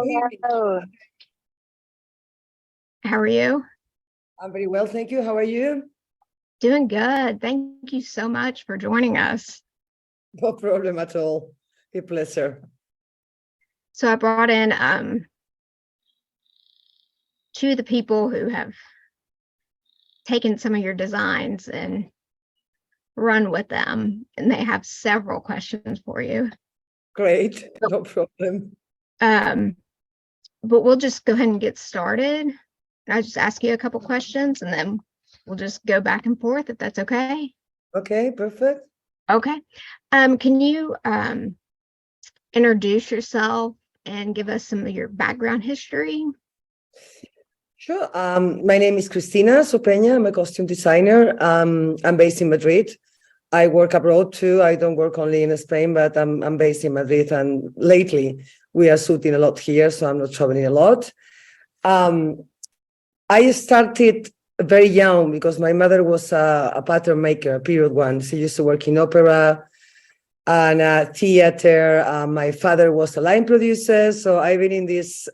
evening. Hello. How are you? I'm very well, thank you. How are you? Doing good. Thank you so much for joining us. No problem at all. A pleasure. So I brought in two of the people who have taken some of your designs and run with them, and they have several questions for you. Great, no problem. But we'll just go ahead and get started. I'll just ask you a couple questions and then we'll just go back and forth if that's okay. Okay, perfect. Okay. Can you introduce yourself and give us some of your background history? Sure. My name is Cristina Sopeña. I'm a costume designer. I'm based in Madrid. I work abroad too. I don't work only in Spain, but I'm based in Madrid. And lately, we are shooting a lot here, so I'm not traveling a lot. I started very young because my mother was a pattern maker, period one. She used to work in opera and theater. My father was a line producer, so I've been in this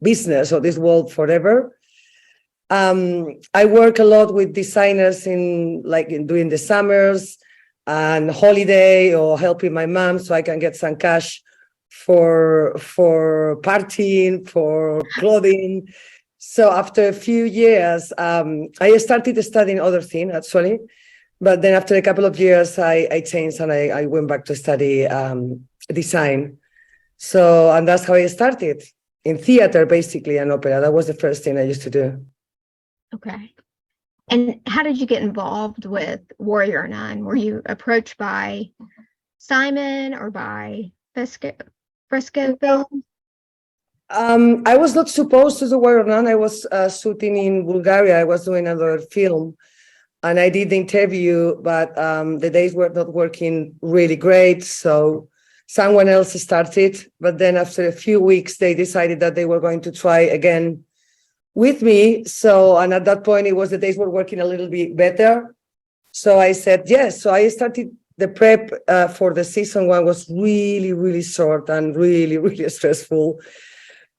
business or this world forever. I work a lot with designers during the summers and holiday, or helping my mom so I can get some cash for partying, for clothing. So after a few years, I started studying other things actually, but then after a couple of years, I changed and I went back to study design. So, and that's how I started in theater, basically, and opera. That was the first thing I used to do. Okay. And how did you get involved with Warrior Nun? Were you approached by Simon or by Fresco Film? I was not supposed to do Warrior Nun. I was shooting in Bulgaria. I was doing another film and I did the interview, but the days were not working really great. So someone else started. But then after a few weeks, they decided that they were going to try again with me. So, and at that point, it was the days were working a little bit better. So I said yes. So I started the prep for the season one was really, really short and really, really stressful.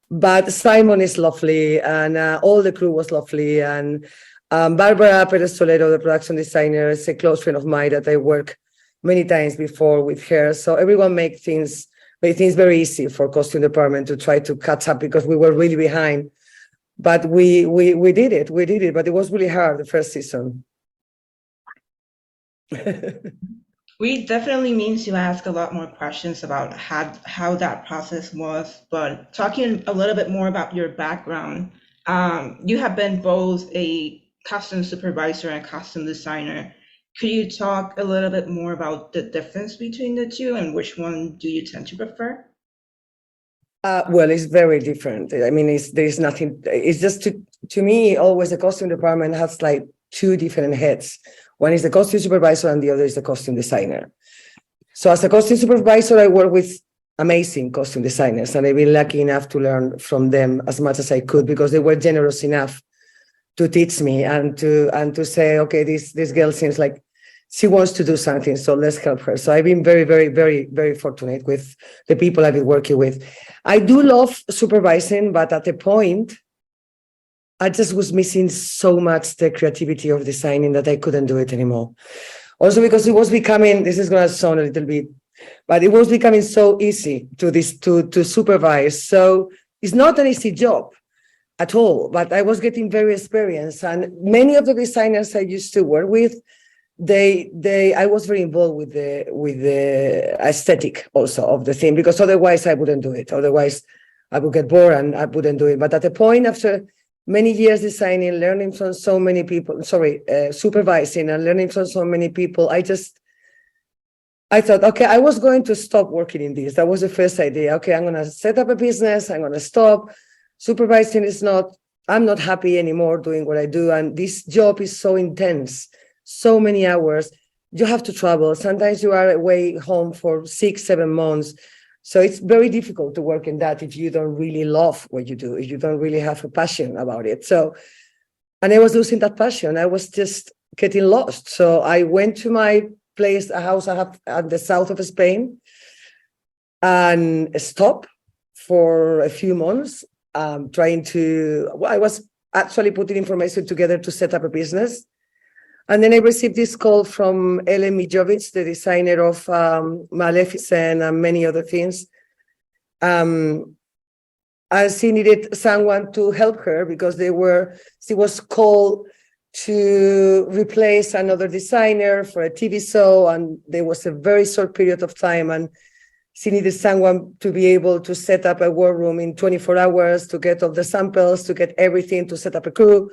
But Simon is lovely, and all the crew was lovely. And Barbara Perez Toledo, the production designer, is a close friend of mine that I worked many times before with her. So everyone made things very easy for costume department to try to catch up because we were really behind. But we did it. We did it, but it was really hard the first season. We definitely mean to ask a lot more questions about how that process was, but talking a little bit more about your background, you have been both a costume supervisor and costume designer. Could you talk a little bit more about the difference between the two and which one do you tend to prefer? Well, it's very different. I mean, there's nothing. It's just to me, always the costume department has like two different heads. One is the costume supervisor and the other is the costume designer. So as a costume supervisor, I work with amazing costume designers, and I've been lucky enough to learn from them as much as I could because they were generous enough to teach me and to say, okay, this girl seems like she wants to do something, so let's help her. So I've been very, very, very, very fortunate with the people I've been working with. I do love supervising, but at a point, I just was missing so much the creativity of designing that I couldn't do it anymore. Also because it was becoming, this is going to sound a little bit, but it was becoming so easy to supervise. So it's not an easy job at all, but I was getting very experienced. And many of the designers I used to work with, I was very involved with the aesthetic also of the thing, because otherwise I wouldn't do it. Otherwise I would get bored and I wouldn't do it. But at the point after many years designing, learning from so many people, supervising and learning from so many people, I thought, okay, I was going to stop working in this. That was the first idea. Okay, I'm going to set up a business. I'm going to stop. Supervising I'm not happy anymore doing what I do. And this job is so intense, so many hours. You have to travel. Sometimes you are away home for 6-7 months. So it's very difficult to work in that if you don't really love what you do, if you don't really have a passion about it. So, and I was losing that passion. I was just getting lost. So I went to my place, a house I have at the south of Spain, and stopped for a few months, I was actually putting information together to set up a business. And then I received this call from Ellen Mijovic, the designer of Maleficent and many other things. And she needed someone to help her because she was called to replace another designer for a TV show, and there was a very short period of time, and she needed someone to be able to set up a war room in 24 hours, to get all the samples, to get everything, to set up a crew.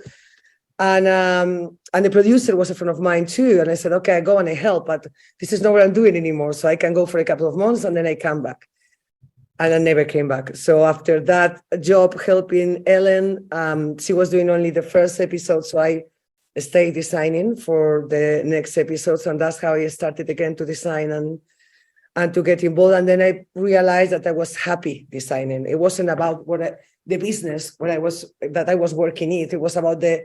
And the producer was a friend of mine too. And I said, okay, I go and I help, but this is not what I'm doing anymore. So I can go for a couple of months and then I come back. And I never came back. So after that job helping Ellen, she was doing only the first episode. So I stayed designing for the next episodes. And that's how I started again to design and to get involved. And then I realized that I was happy designing. It wasn't about the business that I was working in. It was about the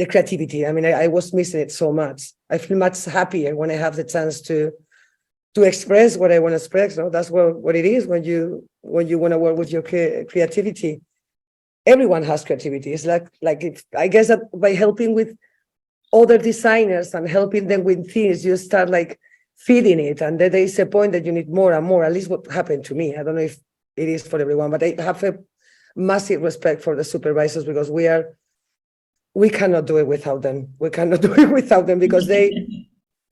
creativity. I mean, I was missing it so much. I feel much happier when I have the chance to express what I want to express. No? That's what it is when you want to work with your creativity. Everyone has creativity. It's I guess that by helping with other designers and helping them with things, you start feeding it. And then there is a point that you need more and more, at least what happened to me. I don't know if it is for everyone, but I have a massive respect for the supervisors because we cannot do it without them. We cannot do it without them because they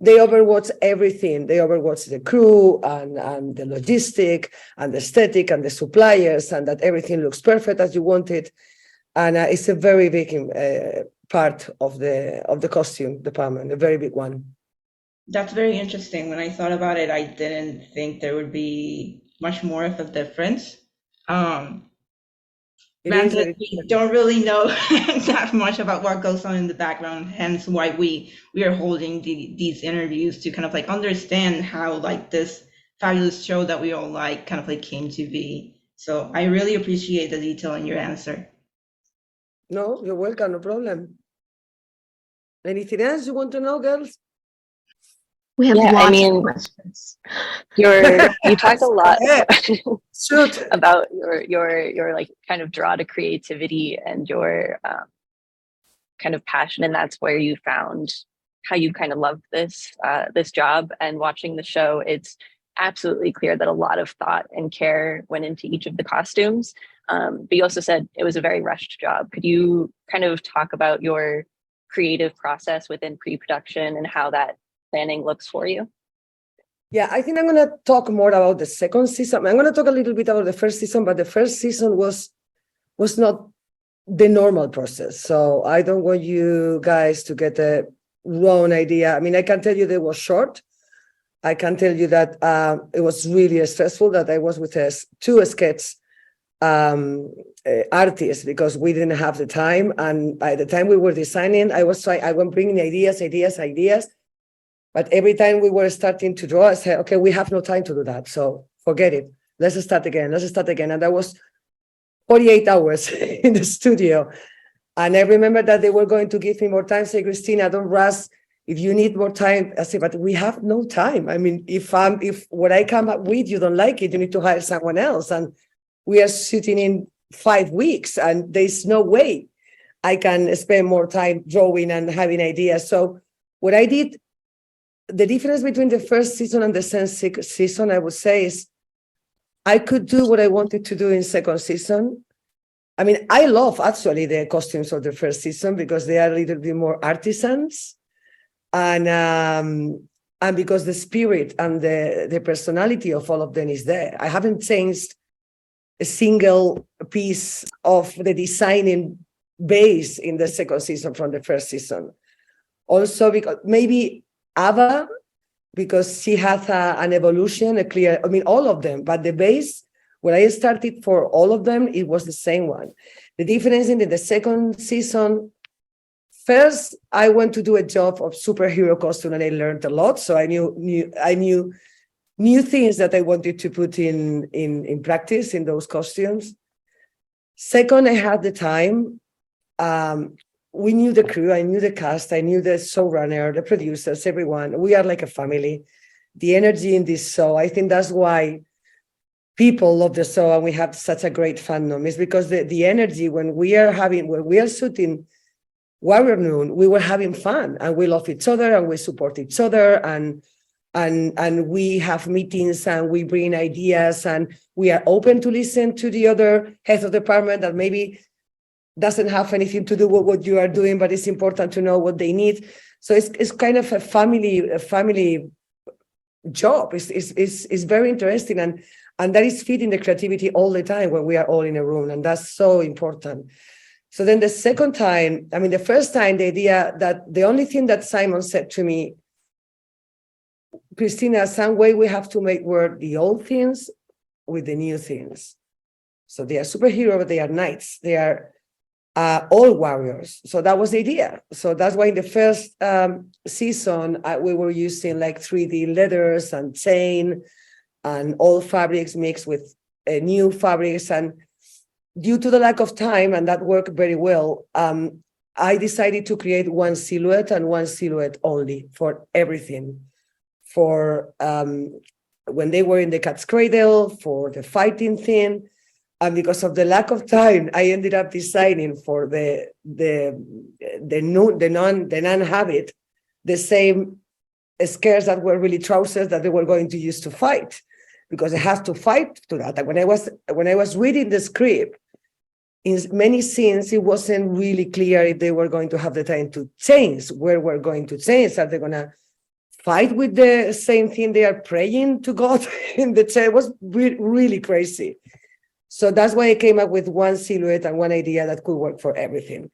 overwatch everything. They overwatch the crew and the logistic and the aesthetic and the suppliers, and that everything looks perfect as you want it. And it's a very big part of the costume department, a very big one. That's very interesting. When I thought about it, I didn't think there would be much more of a difference. Granted, we don't really know that much about what goes on in the background, hence why we are holding these interviews to kind of understand how this fabulous show that we all came to be. So I really appreciate the detail in your answer. No, you're welcome, no problem. Anything else you want to know, girls? We have lots of questions. You talk a lot about your kind of draw to creativity and your kind of passion, and that's where you found how you kind of love this job. And watching the show, it's absolutely clear that a lot of thought and care went into each of the costumes. But you also said it was a very rushed job. Could you kind of talk about your creative process within pre-production and how that planning looks for you? Yeah, I think I'm going to talk more about the second season. I'm going to talk a little bit about the first season, but the first season was not the normal process. So I don't want you guys to get a wrong idea. I mean, I can tell you they were short. I can tell you that it was really stressful, that I was with two sketch artists because we didn't have the time. And by the time we were designing, I was bringing ideas. But every time we were starting to draw, I said, okay, we have no time to do that. So forget it. Let's start again. And that was 48 hours in the studio. And I remember that they were going to give me more time. Say, Cristina, don't rush. If you need more time, I said, but we have no time. I mean, if what I come up with, you don't like it, you need to hire someone else. And we are shooting in 5 weeks and there's no way I can spend more time drawing and having ideas. So what I did, the difference between the first season and the second season, I would say, is I could do what I wanted to do in second season. I mean, I love actually the costumes of the first season because they are a little bit more artisans, and because the spirit and the personality of all of them is there. I haven't changed a single piece of the designing base in the second season from the first season. Also, because maybe Ava, because she has an evolution, all of them, but the base, when I started for all of them, it was the same one. The difference in the second season, first, I went to do a job of superhero costume and I learned a lot. So I knew new things that I wanted to put in practice in those costumes. Second, I had the time. We knew the crew, I knew the cast, I knew the showrunner, the producers, everyone. We are like a family. The energy in this show, I think that's why people love the show and we have such a great fandom is because the energy when we are shooting Warrior Nun, we were having fun and we love each other and we support each other and we have meetings and we bring ideas and we are open to listen to the other heads of department that maybe doesn't have anything to do with what you are doing, but it's important to know what they need. So it's kind of a family job. It's very interesting and that is feeding the creativity all the time when we are all in a room, and that's so important. So then the second time, the first time, the idea that the only thing that Simon said to me, Cristina, some way we have to work the old things with the new things. So they are superheroes, but they are knights. They are all warriors. So that was the idea. So that's why in the first season, we were using like 3D leathers and chain and old fabrics mixed with new fabrics. And due to the lack of time, and that worked very well, I decided to create one silhouette and one silhouette only for everything. For when they were in the cat's cradle, for the fighting thing. And because of the lack of time, I ended up designing for the nun habit, the same skirts that were really trousers that they were going to use to fight, because they have to fight to that. And when I was reading the script, in many scenes, it wasn't really clear if they were going to have the time to change, where we're going to change. Are they going to fight with the same thing they are praying to God in the chair? It was really crazy. So that's why I came up with one silhouette and one idea that could work for everything.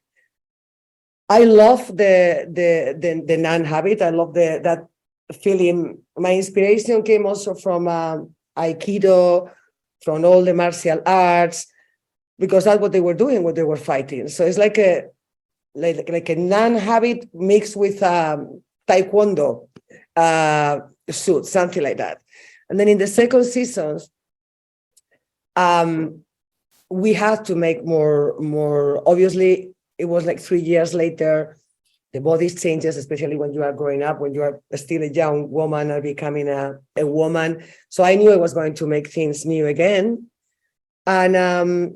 I love the nun habit. I love that feeling. My inspiration came also from Aikido, from all the martial arts, because that's what they were doing when they were fighting. So it's like a nun habit mixed with Taekwondo suit, something like that. And then in the second season, we had to make more. Obviously, it was like 3 years later, the body changes, especially when you are growing up, when you are still a young woman or becoming a woman. So I knew I was going to make things new again. And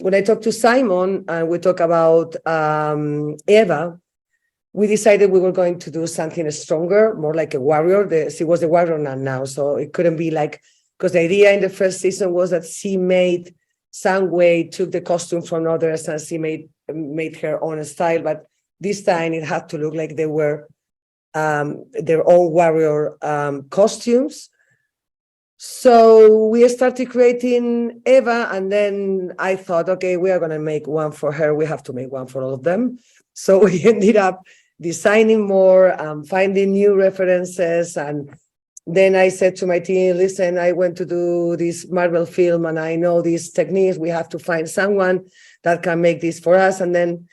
when I talked to Simon and we talked about Ava, we decided we were going to do something stronger, more like a warrior. She was a warrior nun now, so it couldn't be like, because the idea in the first season was that she made some way, took the costume from others and she made her own style. But this time it had to look like they were their own warrior costumes. So we started creating Eva, and then I thought, okay, we are going to make one for her. We have to make one for all of them. So we ended up designing more, finding new references. And then I said to my team, listen, I went to do this Marvel film and I know these techniques. We have to find someone that can make this for us. And then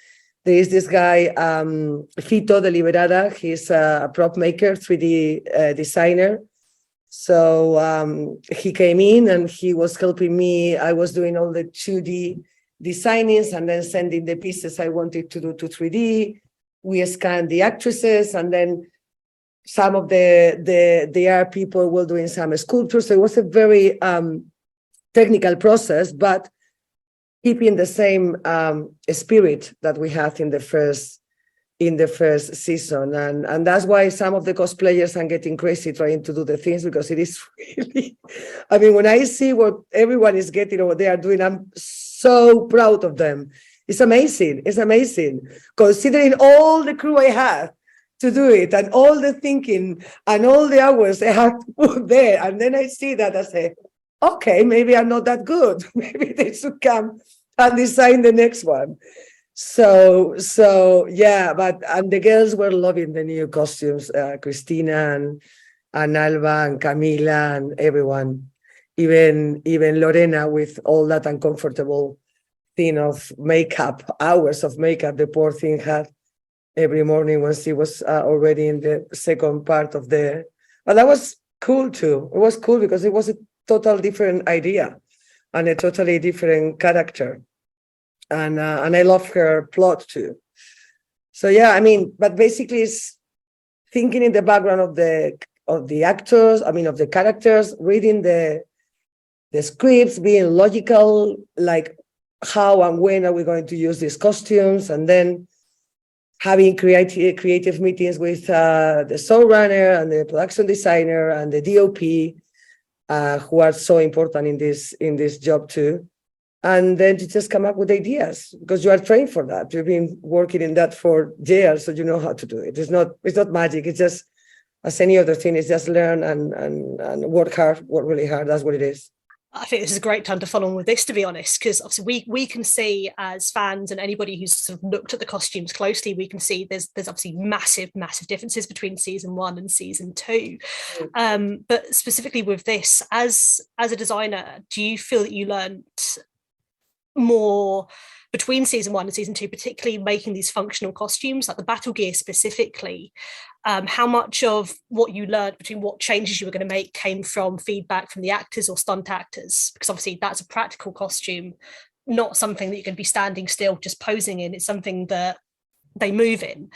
there is this guy, Fito de Liberada. He's a prop maker, 3D designer. So he came in and he was helping me. I was doing all the 2D designings and then sending the pieces I wanted to do to 3D. We scanned the actresses, and then some of the art people were doing some sculptures. So it was a very technical process, but keeping the same spirit that we had in the first season. And that's why some of the cosplayers are getting crazy trying to do the things, because it is really, when I see what everyone is getting or what they are doing, I'm so proud of them. It's amazing. It's amazing. Considering all the crew I had to do it and all the thinking and all the hours I had to put there. And then I see that, I say, okay, maybe I'm not that good. Maybe they should come and design the next one. So yeah, and the girls were loving the new costumes, Cristina and Alba and Camila and everyone, even Lorena, with all that uncomfortable thing of makeup, hours of makeup the poor thing had every morning when she was already in the second part of the. But that was cool too. It was cool because it was a total different idea and a totally different character. And I love her plot too. So yeah, but basically it's thinking in the background of the actors, of the characters, reading the the scripts, being logical, like how and when are we going to use these costumes, and then having creative meetings with the showrunner and the production designer and the DOP, who are so important in this job too. And then to just come up with ideas, because you are trained for that. You've been working in that for years, so you know how to do it. It's not magic. It's just, as any other thing, it's just learn and work hard, work really hard. That's what it is. I think this is a great time to follow on with this, to be honest, because obviously we can see as fans and anybody who's sort of looked at the costumes closely, we can see there's obviously massive differences between season 1 and season 2. But specifically with this, as a designer, do you feel that you learned more between season 1 and season 2, particularly making these functional costumes, like the battle gear specifically? How much of what you learned between what changes you were going to make came from feedback from the actors or stunt actors? Because obviously that's a practical costume, not something that you're going to be standing still just posing in. It's something that they move in.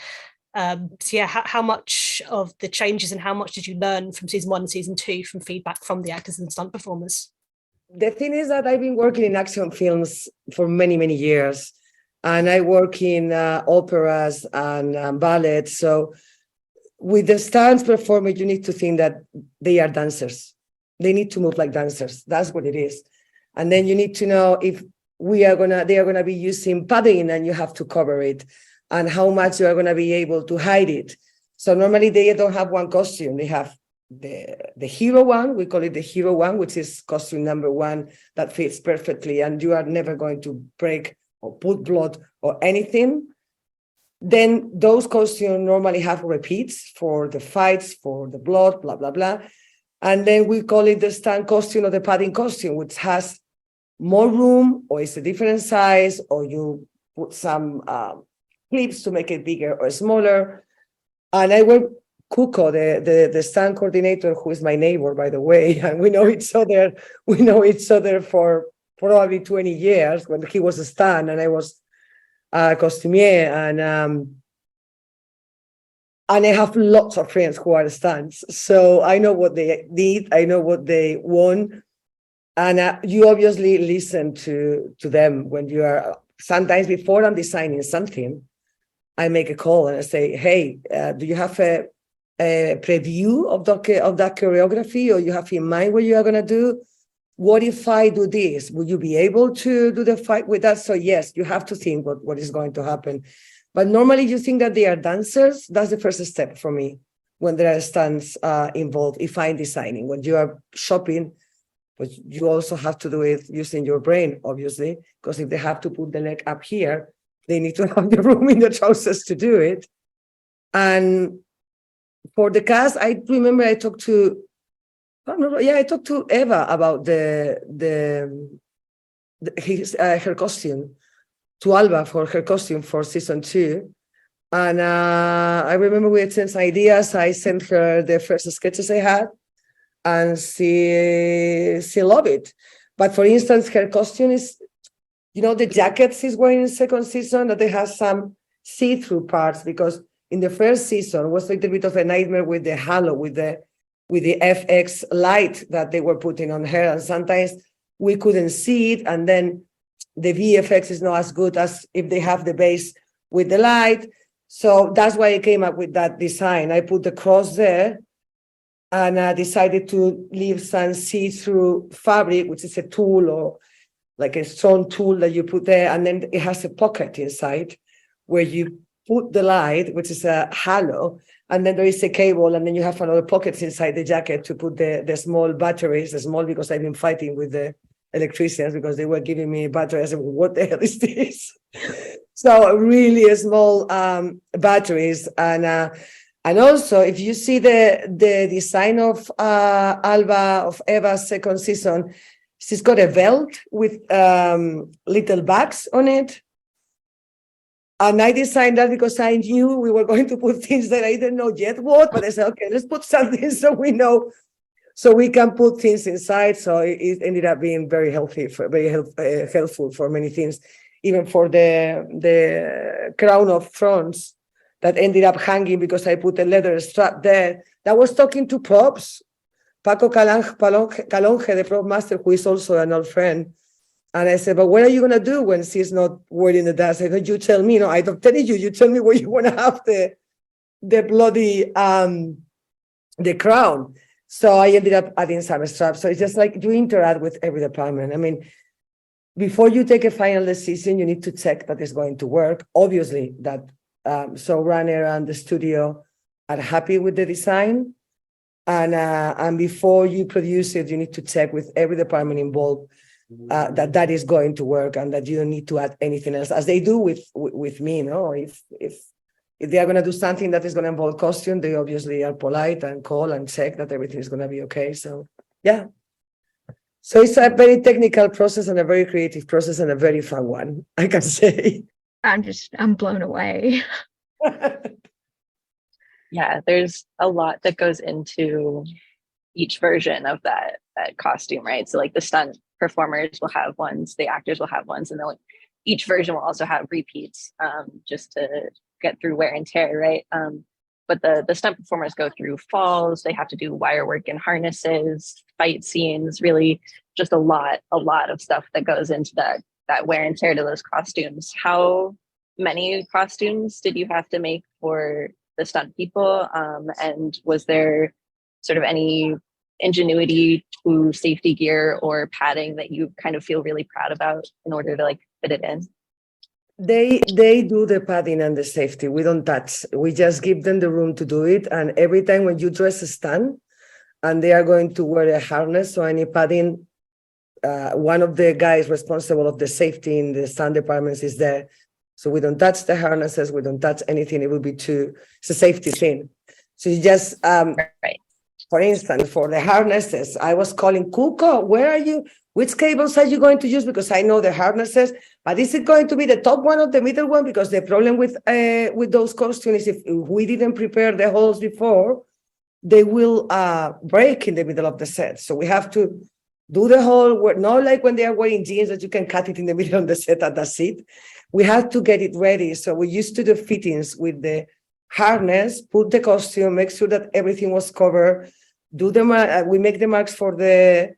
So yeah, how much of the changes and how much did you learn from season 1 and season 2 from feedback from the actors and stunt performers? The thing is that I've been working in action films for many, many years, and I work in operas and ballet. So with the stunts performer, you need to think that they are dancers. They need to move like dancers. That's what it is. And then you need to know if they are gonna be using padding, and you have to cover it, and how much you are gonna be able to hide it. So normally they don't have one costume. They have the hero one. We call it the hero one, which is costume number 1 that fits perfectly, and you are never going to break or put blood or anything. Then those costumes normally have repeats for the fights, for the blood, blah, blah, blah. And then we call it the stunt costume or the padding costume, which has more room, or it's a different size, or you put some clips to make it bigger or smaller. And I work Kuko, the stunt coordinator, who is my neighbor, by the way, and we know each other. We know each other for probably 20 years, when he was a stunt and I was costumier, and I have lots of friends who are stunts, so I know what they need, I know what they want, and you obviously listen to them when you are. Sometimes before I'm designing something, I make a call and I say, "Hey, do you have a preview of that choreography, or you have in mind what you are gonna do? What if I do this? Will you be able to do the fight with that?" So yes, you have to think what is going to happen. But normally you think that they are dancers. That's the first step for me when there are stunts involved. If I'm designing, when you are shopping, but you also have to do it using your brain, obviously, because if they have to put the leg up here, they need to have the room in the trousers to do it. And for the cast, I remember I talked to Ava about her costume, to Alba for her costume for season 2. And I remember we exchanged some ideas. I sent her the first sketches I had, and she loved it. But for instance, her costume is, the jackets she's wearing in second season, that they have some see-through parts, because in the first season was a little bit of a nightmare with the halo, with the FX light that they were putting on her, and sometimes we couldn't see it, and then the VFX is not as good as if they have the base with the light. So that's why I came up with that design. I put the cross there, and I decided to leave some see-through fabric, which is a tool, or like a strong tool that you put there, and then it has a pocket inside where you put the light, which is a halo, and then there is a cable, and then you have another pockets inside the jacket to put the small batteries, because I've been fighting with the electricians because they were giving me batteries. I said, what the hell is this? So really small batteries. And also, if you see the design of Alba, of Eva's second season, she's got a belt with little bags on it. And I designed that because I knew we were going to put things that I didn't know yet what, but I said, okay, let's put something so we know, so we can put things inside. So it ended up being very healthy, helpful for many things, even for the crown of thorns that ended up hanging because I put a leather strap there that was talking to props Paco Calonge, the prop master, who is also an old friend. And I said, but what are you going to do when she's not wearing the dance? I said, you tell me. No, I don't tell you. You tell me where you want to have the bloody, the crown. So I ended up adding some straps. So it's just like you interact with every department. I mean, before you take a final decision, you need to check that it's going to work. Obviously, that showrunner and the studio are happy with the design. And before you produce it, you need to check with every department involved that is going to work and that you don't need to add anything else, as they do with me. No, if they are going to do something that is going to involve costume, they obviously are polite and call and check that everything is going to be okay. So yeah, so it's a very technical process and a very creative process and a very fun one, I can say. I'm blown away. Yeah, there's a lot that goes into each version of that costume, right? So like the stunt performers will have ones, the actors will have ones, and then each version will also have repeats, just to get through wear and tear, right? But the stunt performers go through falls, they have to do wire work and harnesses, fight scenes, really just a lot of stuff that goes into that wear and tear to those costumes. How many costumes did you have to make for the stunt people? And was there sort of any ingenuity to safety gear or padding that you kind of feel really proud about in order to like fit it in? They do the padding and the safety. We don't touch. We just give them the room to do it. And every time when you dress a stunt and they are going to wear a harness or any padding, one of the guys responsible of the safety in the stunt departments is there. So we don't touch the harnesses. We don't touch anything. It will be it's a safety thing. So you just, Right. For instance, for the harnesses, I was calling Cuco, where are you? Which cables are you going to use? Because I know the harnesses, but is it going to be the top one or the middle one? Because the problem with those costumes is if we didn't prepare the holes before, they will break in the middle of the set. So we have to do the hole, not like when they are wearing jeans that you can cut it in the middle of the set and that's it. We have to get it ready. So we used to do fittings with the harness, put the costume, make sure that everything was covered, we make the marks for the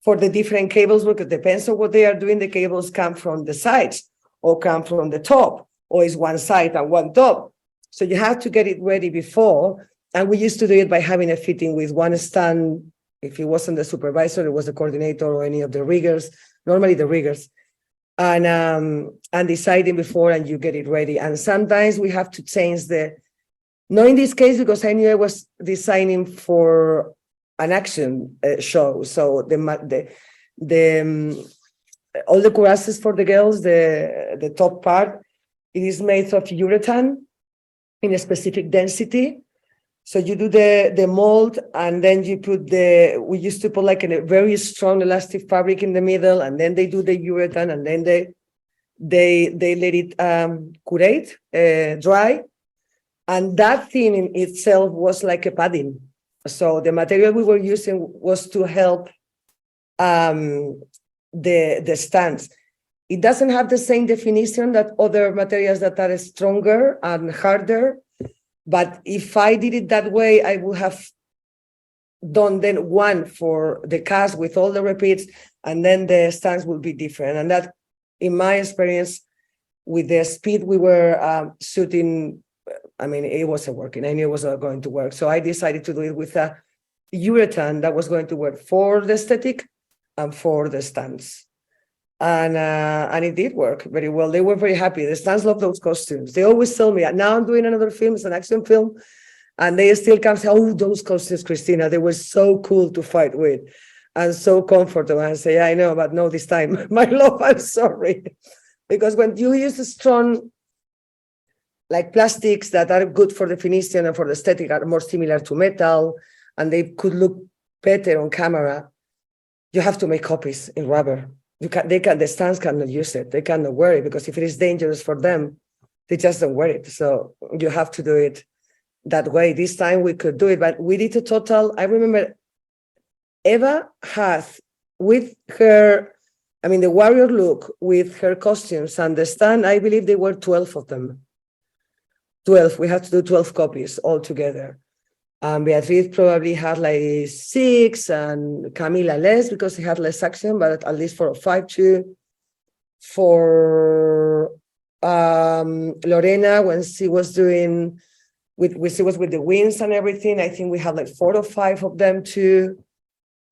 different cables, because it depends on what they are doing. The cables come from the sides or come from the top, or is one side and one top. So you have to get it ready before. And we used to do it by having a fitting with one stand. If it wasn't the supervisor, it was the coordinator or any of the riggers, normally the riggers. And deciding before, and you get it ready. And sometimes we have to change not in this case, because I knew I was designing for an action show. So all the cuirasses for the girls, the top part, it is made of urethane in a specific density. So you do the mold, and then you put we used to put like a very strong elastic fabric in the middle, and then they do the urethane, and then they let it curate, dry. And that thing in itself was like a padding. So the material we were using was to help the stands. It doesn't have the same definition that other materials that are stronger and harder. But if I did it that way, I would have done then one for the cast with all the repeats, and then the stands will be different. And that, in my experience, with the speed we were shooting, I mean, it wasn't working. I knew it was not going to work. So I decided to do it with a urethane that was going to work for the aesthetic and for the stands. And it did work very well. They were very happy. The stands love those costumes. They always tell me, now I'm doing another film, it's an action film, and they still come say, oh, those costumes, Cristina, they were so cool to fight with and so comfortable. And I say, yeah, I know, but no, this time, my love, I'm sorry. Because when you use a strong, like plastics that are good for definition and for the aesthetic, are more similar to metal, and they could look better on camera, you have to make copies in rubber. The stands cannot use it. They cannot wear it, because if it is dangerous for them, they just don't wear it. So you have to do it that way. This time we could do it, but we did a total. I remember Ava had with her, I mean, the warrior look with her costumes and the stand, I believe there were 12 of them. 12. We had to do 12 copies altogether. Beatrice probably had like 6, and Camila less because she had less action, but at least 4 or 5 too. For Lorena, when she was doing she was with the wings and everything, I think we had like 4 or 5 of them too.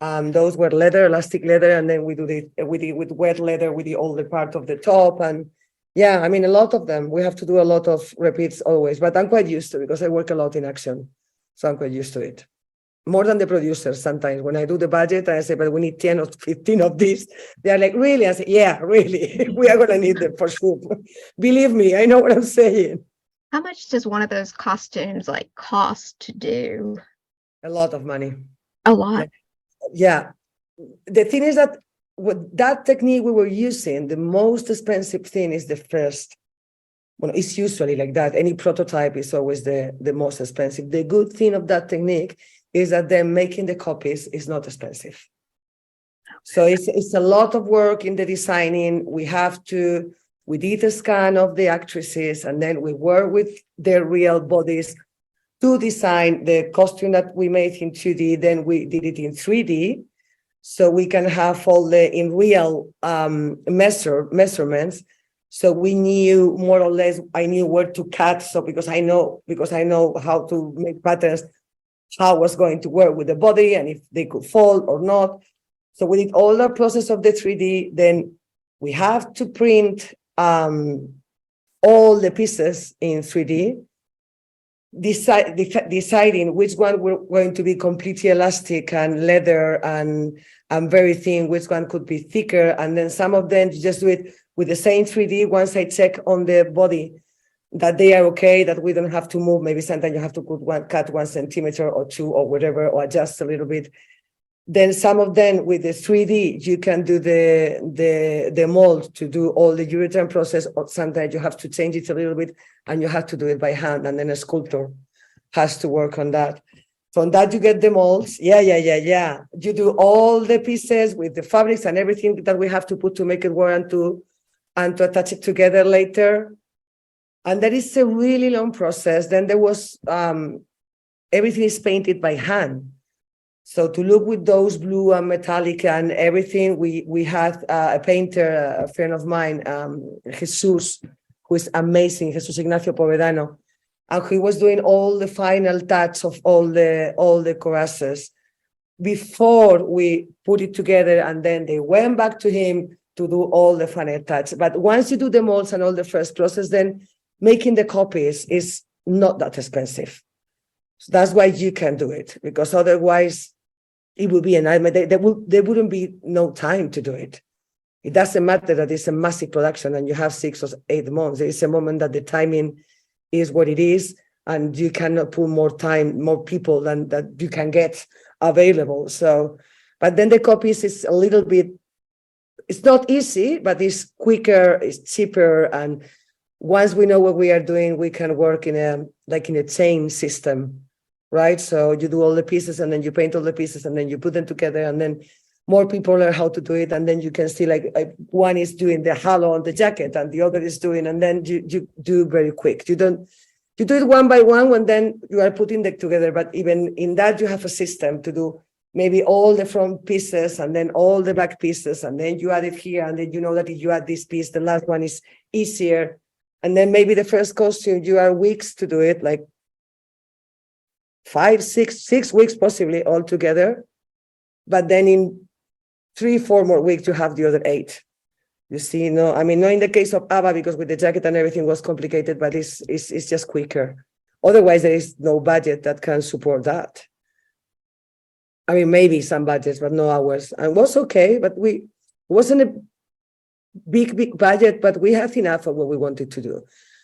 Those were leather, elastic leather, and then we did with wet leather with the older part of the top. And yeah, I mean, a lot of them. We have to do a lot of repeats always, but I'm quite used to it because I work a lot in action. So I'm quite used to it. More than the producers sometimes. When I do the budget, I say, but we need 10 or 15 of these. They're like, really? I say, yeah, really. We are going to need them for sure. Believe me, I know what I'm saying. How much does one of those costumes like cost to do? A lot of money. A lot. Yeah. The thing is that with that technique we were using, the most expensive thing is the first. Well, it's usually like that. Any prototype is always the most expensive. The good thing of that technique is that then making the copies is not expensive. So it's a lot of work in the designing. We did a scan of the actresses, and then we work with their real bodies to design the costume that we made in 2D. Then we did it in 3D, so we can have all the in real measurements. So we knew more or less, I knew where to cut. So because I know how to make patterns, how it was going to work with the body and if they could fall or not. So we did all the process of the 3D. Then we have to print all the pieces in 3D, deciding which one were going to be completely elastic and leather and very thin, which one could be thicker. And then some of them you just do it with the same 3D. Once I check on the body that they are okay, that we don't have to move. Maybe sometimes you have to cut 1 centimeter or 2 or whatever, or adjust a little bit. Then some of them with the 3D, you can do the mold to do all the urethane process, or sometimes you have to change it a little bit and you have to do it by hand, and then a sculptor has to work on that. From that, you get the molds. Yeah. You do all the pieces with the fabrics and everything that we have to put to make it work and to attach it together later. And that is a really long process. Then there was, everything is painted by hand. So to look with those blue and metallic and everything, we had a painter, a friend of mine, Jesus, who is amazing, Jesus Ignacio Povedano. And he was doing all the final touch of all the courses before we put it together, and then they went back to him to do all the final touch. But once you do the molds and all the first process, then making the copies is not that expensive. So that's why you can do it, because otherwise it would be a nightmare. There wouldn't be no time to do it. It doesn't matter that it's a massive production and you have 6 or 8 months. There is a moment that the timing is what it is, and you cannot put more time, more people than that you can get available. So, but then the copies is a little bit, it's not easy, but it's quicker, it's cheaper. And once we know what we are doing, we can work in a chain system, right? So you do all the pieces and then you paint all the pieces and then you put them together, and then more people learn how to do it. And then you can see like one is doing the halo on the jacket and the other is doing, and then you do very quick. You do it one by one when then you are putting them together. But even in that, you have a system to do maybe all the front pieces and then all the back pieces. And then you add it here. And then you know that if you add this piece, the last one is easier. And then maybe the first costume, you are weeks to do it, like 5, 6 weeks possibly all together. But then in 3-4 more weeks, you have the other 8. You see, no, I mean, not in the case of Ava, because with the jacket and everything was complicated, but it's just quicker. Otherwise, there is no budget that can support that. I mean, maybe some budgets, but no hours. And it was okay, but it wasn't a big budget, but we have enough of what we wanted to do.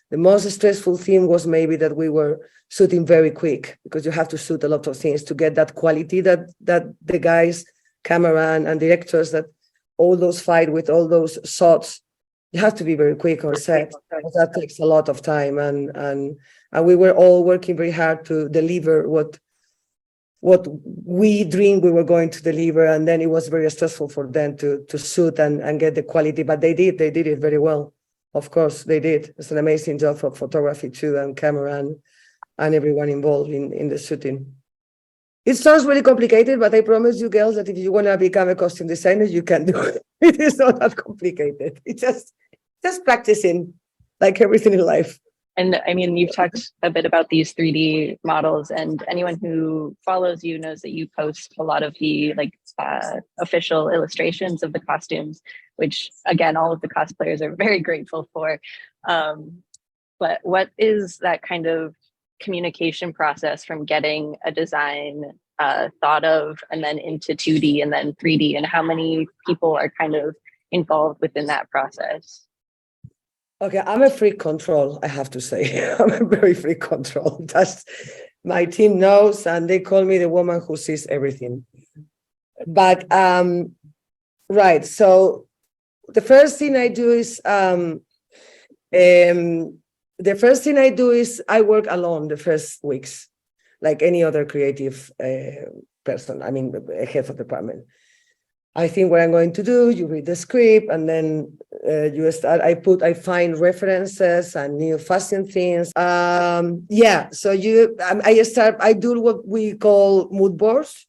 The most stressful thing was maybe that we were shooting very quick, because you have to shoot a lot of things to get that quality that the guys, cameraman and directors, that all those fight with all those shots, you have to be very quick on set. That takes a lot of time, and we were all working very hard to deliver what we dreamed we were going to deliver, and then it was very stressful for them to shoot and get the quality. But they did it very well. Of course, they did. It's an amazing job for photography too, and camera and everyone involved in the shooting. It sounds really complicated, but I promise you girls that if you want to become a costume designer, you can do it. It is not that complicated. It's just practicing, like everything in life. And I mean, you've talked a bit about these 3D models, and anyone who follows you knows that you post a lot of the official illustrations of the costumes, which again, all of the cosplayers are very grateful for. But what is that kind of communication process from getting a design thought of and then into 2D and then 3D, and how many people are kind of involved within that process? Okay, I'm a free control, I have to say. I'm a very free control. That's my team knows, and they call me the woman who sees everything. But right, so the first thing I do is I work alone the first weeks, like any other creative person. I mean, a head of department. I think what I'm going to do, you read the script, and then you start. I find references and new fashion things. Yeah, so I do what we call mood boards.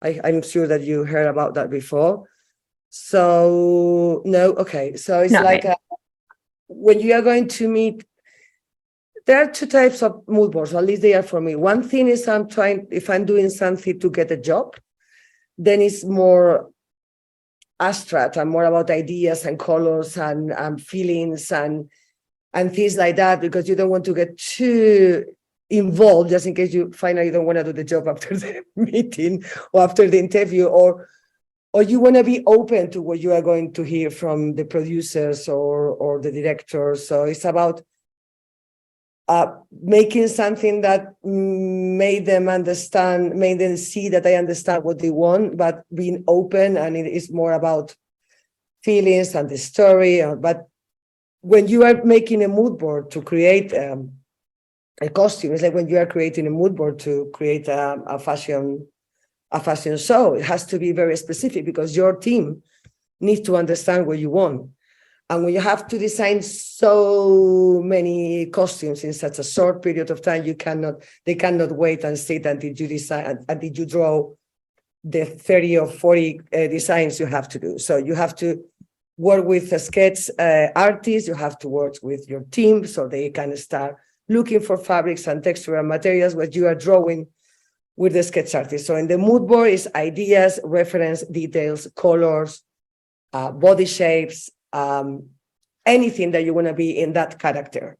I'm sure that you heard about that before. So no, okay. So it's Not like right. when you are going to meet. There are two types of mood boards, or at least they are for me. One thing is if I'm doing something to get a job, then it's more abstract and more about ideas and colors and feelings and things like that, because you don't want to get too involved just in case you finally don't want to do the job after the meeting or after the interview, or you want to be open to what you are going to hear from the producers or the directors. So it's about making something that made them see that I understand what they want, but being open, and it is more about feelings and the story. But when you are making a mood board to create a costume, it's like when you are creating a mood board to create a fashion show. It has to be very specific because your team needs to understand what you want. And when you have to design so many costumes in such a short period of time, they cannot wait and sit until you design, until you draw the 30 or 40 designs you have to do. So you have to work with a sketch artist, you have to work with your team so they can start looking for fabrics and texture and materials, what you are drawing with the sketch artist. So in the mood board is ideas, reference, details, colors, body shapes, anything that you want to be in that character,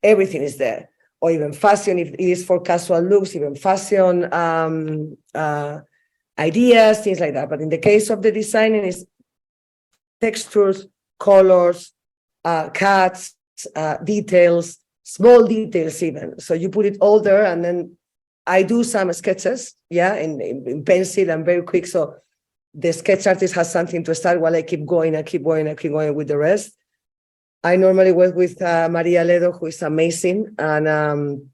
everything is there. Or even fashion, if it is for casual looks, even fashion ideas, things like that. But in the case of the designing, is textures, colors, cuts, details, small details even. So you put it all there, and then I do some sketches, in pencil and very quick. So the sketch artist has something to start while I keep going with the rest. I normally work with Maria Ledo, who is amazing, and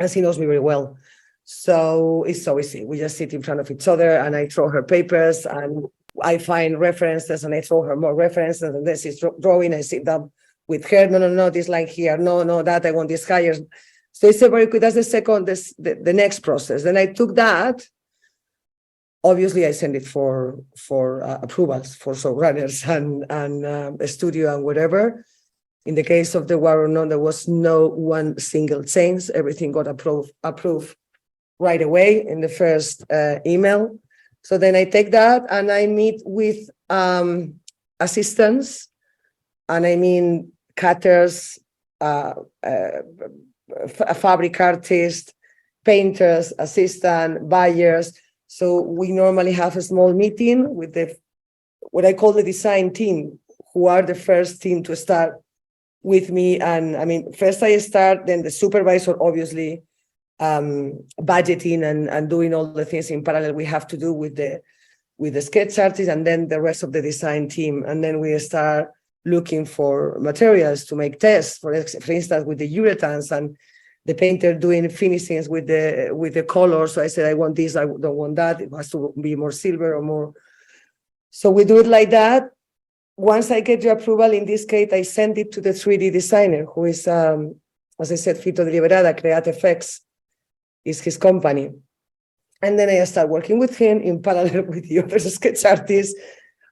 she knows me very well. So it's so easy. We just sit in front of each other, and I throw her papers, and I find references, and I throw her more references, and then she's drawing. I sit down with her. No, this line here. No, that I want this higher. So it's a very good. That's the next process. Then I took that. Obviously, I send it for approvals for showrunners and a studio and whatever. In the case of the Warrior Nun, there was no one single change. Everything got approved right away in the first email. So then I take that and I meet with assistants, and I mean cutters, fabric artists, painters, assistant, buyers. So we normally have a small meeting with what I call the design team, who are the first team to start with me. And I mean, first I start, then the supervisor, obviously, budgeting and doing all the things in parallel we have to do with the sketch artist, and then the rest of the design team. And then we start looking for materials to make tests, for instance, with the urethanes, and the painter doing finishings with the color. So I said, I want this, I don't want that. It has to be more silver or more. So we do it like that. Once I get the approval, in this case, I send it to the 3D designer, who is, as I said, Fito de Liberada, Create FX is his company. And then I start working with him in parallel with the other sketch artists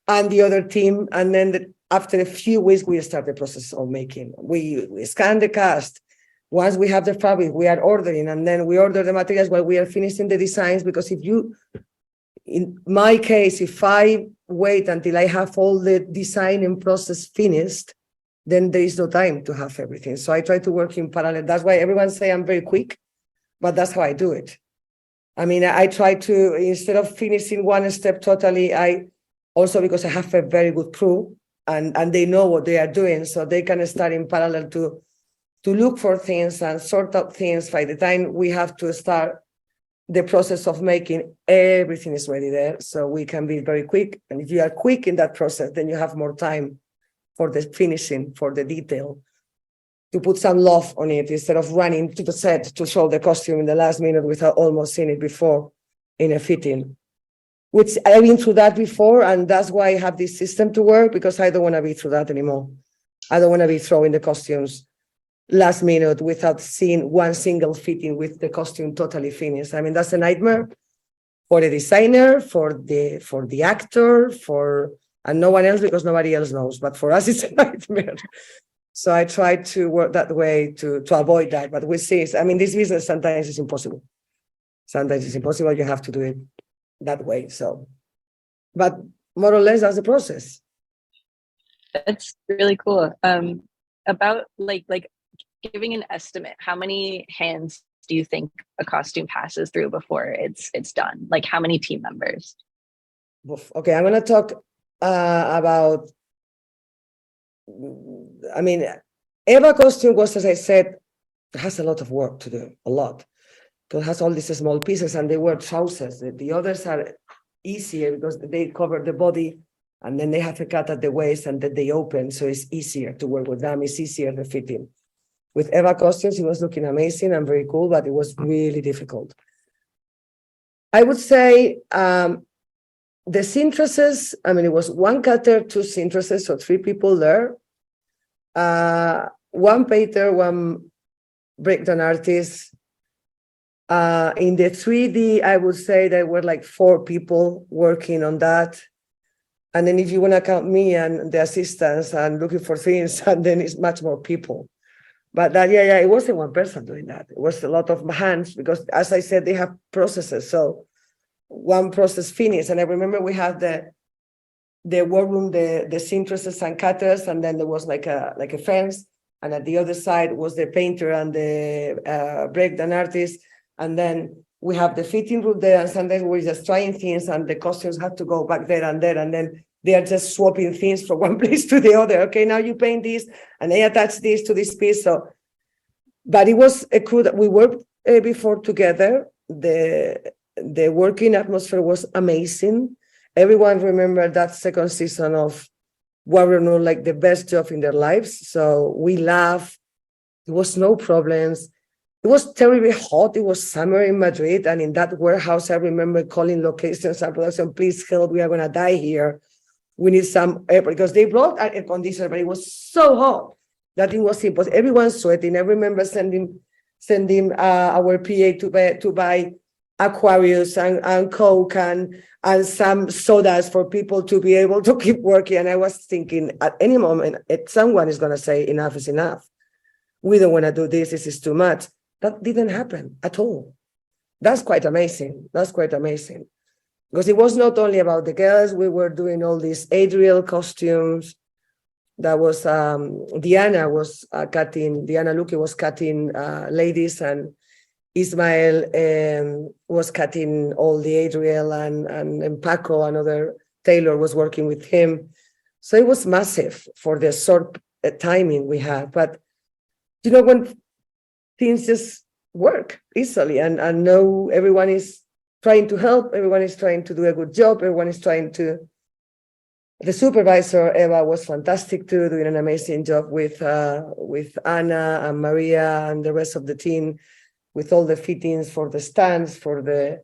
and the other team. And then after a few weeks, we start the process of making. We scan the cast. Once we have the fabric, we are ordering, and then we order the materials while we are finishing the designs. Because in my case, if I wait until I have all the design and process finished, then there is no time to have everything. So I try to work in parallel. That's why everyone say I'm very quick, but that's how I do it. I mean, I try to, instead of finishing one step totally, I also, because I have a very good crew and they know what they are doing, so they can start in parallel to look for things and sort out things. By the time we have to start the process of making, everything is ready there, so we can be very quick. And if you are quick in that process, then you have more time for the finishing, for the detail, to put some love on it, instead of running to the set to show the costume in the last minute without almost seeing it before in a fitting. Which I've been through that before, and that's why I have this system to work, because I don't want to be through that anymore. I don't want to be throwing the costumes last minute without seeing one single fitting with the costume totally finished. I mean, that's a nightmare for the designer, for the actor, and no one else, because nobody else knows. But for us, it's a nightmare. So I try to work that way to avoid that. But we see, I mean, this business sometimes is impossible. Sometimes it's impossible. You have to do it that way. So, but more or less, that's the process. That's really cool. About like giving an estimate, how many hands do you think a costume passes through before it's done? Like, how many team members? Okay, I'm going to talk about. I mean, Ava costume was, as I said, has a lot of work to do, a lot. Because it has all these small pieces, and they wear trousers. The others are easier because they cover the body, and then they have a cut at the waist, and then they open, so it's easier to work with them. It's easier to fit in. With Eva costumes, it was looking amazing and very cool, but it was really difficult. I would say the seamstresses, I mean, it was one cutter, two seamstresses, so 3 people there. One painter, one breakdown artist. In the 3D, I would say there were like 4 people working on that. And then if you want to count me and the assistants and looking for things, and then it's much more people. But that, yeah, it wasn't one person doing that. It was a lot of hands, because, as I said, they have processes. So one process finished, and I remember we had the war room, the seamstresses and cutters, and then there was like a fence, and at the other side was the painter and the breakdown artist, and then we have the fitting room there, and sometimes we're just trying things, and the costumes have to go back there, and then they are just swapping things from one place to the other. Okay, now you paint this, and they attach this to this piece. So, but it was a crew that we worked before together. The working atmosphere was amazing. Everyone remembered that second season of Warrior Nun like the best job in their lives. So we laughed. There was no problems. It was terribly hot. It was summer in Madrid, and in that warehouse, I remember calling locations and production, please help, we are going to die here. We need some air, because they brought an air conditioner, but it was so hot that it was impossible. Everyone's sweating. I remember sending our PA to buy Aquarius and Coke and some sodas for people to be able to keep working. And I was thinking, at any moment, someone is going to say, enough is enough. We don't want to do this. This is too much. That didn't happen at all. That's quite amazing. That's quite amazing. Because it was not only about the girls. We were doing all these Adriel costumes. That was, Diana Luque was cutting ladies, and Ismael was cutting all the Adriel, and Paco, another tailor, was working with him. So it was massive for the short timing we had. But, you know, when things just work easily, and know everyone is trying to help, everyone is trying to do a good job, everyone is trying to. The supervisor, Eva, was fantastic too, doing an amazing job with Anna and Maria and the rest of the team, with all the fittings for the stands, for the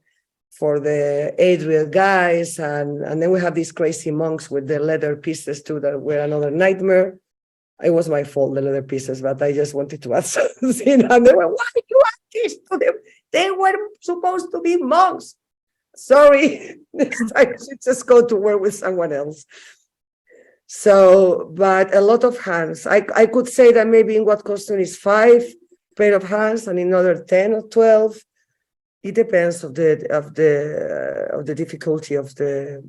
Adriel guys, and then we have these crazy monks with the leather pieces too that were another nightmare. It was my fault, the leather pieces, but I just wanted to add something. And they were, why did you add this to them? They were supposed to be monks. sorry, next time you should just go to work with someone else. So, but a lot of hands. I could say that maybe in what costume is 5 pair of hands, and in another 10 or 12. It depends of the difficulty of the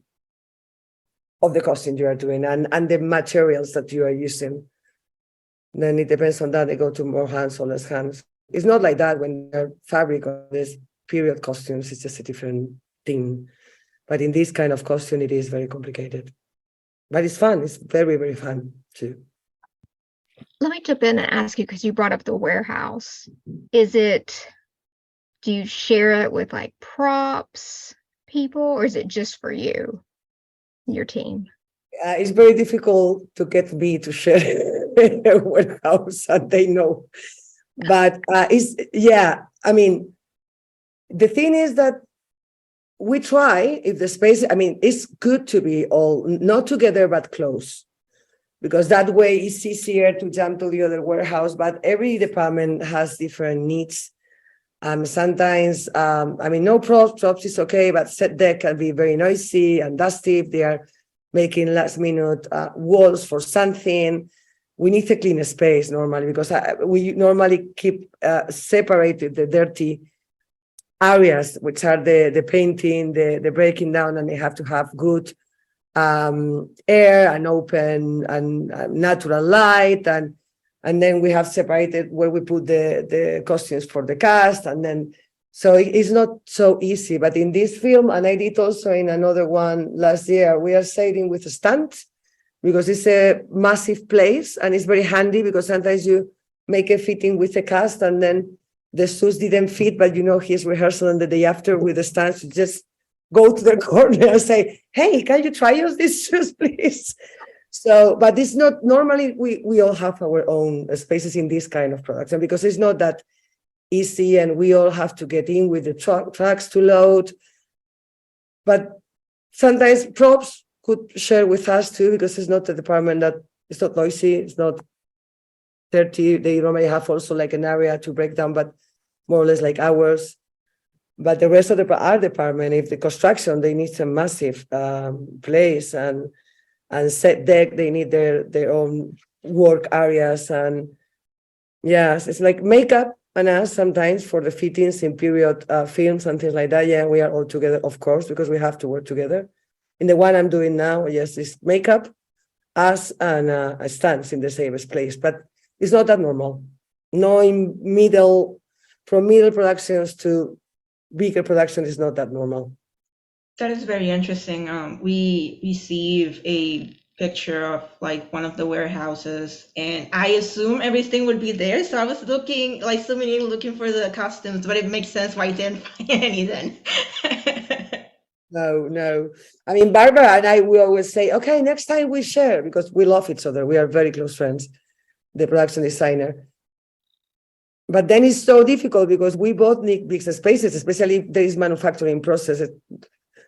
costume you are doing and the materials that you are using. Then it depends on that. They go to more hands or less hands. It's not like that when they're fabric or this period costumes. It's just a different thing. But in this kind of costume, it is very complicated. But it's fun. It's very, very fun too. Let me jump in and ask you, because you brought up the warehouse. Do you share it with like props people, or is it just for you, your team? It's very difficult to get me to share a warehouse, and they know. But I mean, the thing is that we try, if the space, I mean, it's good to be all not together but close, because that way it's easier to jump to the other warehouse. But every department has different needs. Sometimes, I mean, no props is okay, but set deck can be very noisy and dusty if they are making last minute walls for something. We need to clean a space normally, because we normally keep separated the dirty areas, which are the painting, the breaking down, and they have to have good air and open and natural light, and then we have separated where we put the costumes for the cast, and then so it's not so easy. But in this film, and I did also in another one last year, we are sailing with a stunt, because it's a massive place and it's very handy, because sometimes you make a fitting with the cast and then the suits didn't fit, but he's rehearsal, and the day after with the stunts, you just go to the corner and say, hey, can you try us these shoes, please? So, but it's not, normally we all have our own spaces in this kind of production, because it's not that easy, and we all have to get in with the trucks to load. But sometimes props could share with us too, because it's not a department that it's not noisy, it's not dirty. They normally have also like an area to break down, but more or less like ours. But the rest of our department, if the construction, they need a massive place and set deck, they need their own work areas. And yes, it's like makeup and us sometimes for the fittings in period films and things like that. Yeah, we are all together, of course, because we have to work together. In the one I'm doing now, yes, it's makeup, us, and stunts in the same place. But it's not that normal. No, from middle productions to bigger production is not that normal. That is very interesting. We receive a picture of like one of the warehouses, and I assume everything would be there. So I was looking, like looking for the costumes, but it makes sense why I didn't find any then. No. I mean, Barbara and I, we always say, okay, next time we share, because we love each other. We are very close friends, the production designer. But then it's so difficult because we both need big spaces, especially if there is manufacturing process.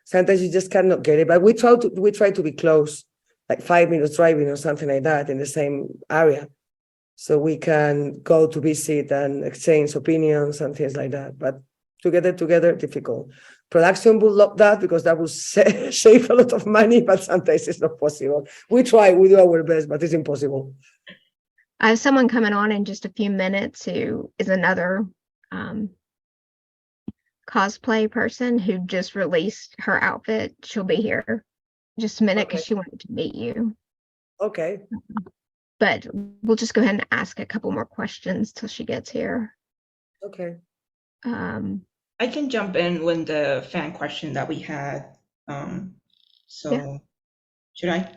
Sometimes you just cannot get it. But we try to be close, like 5 minutes driving or something like that in the same area. So we can go to visit and exchange opinions and things like that. But together, difficult. Production would love that, because that would save a lot of money, but sometimes it's not possible. We try, we do our best, but it's impossible. I have someone coming on in just a few minutes who is another cosplay person who just released her outfit. She'll be here in just a minute because she wanted to meet you. Okay. But we'll just go ahead and ask a couple more questions till she gets here. Okay. I can jump in with the fan question that we had. Should I?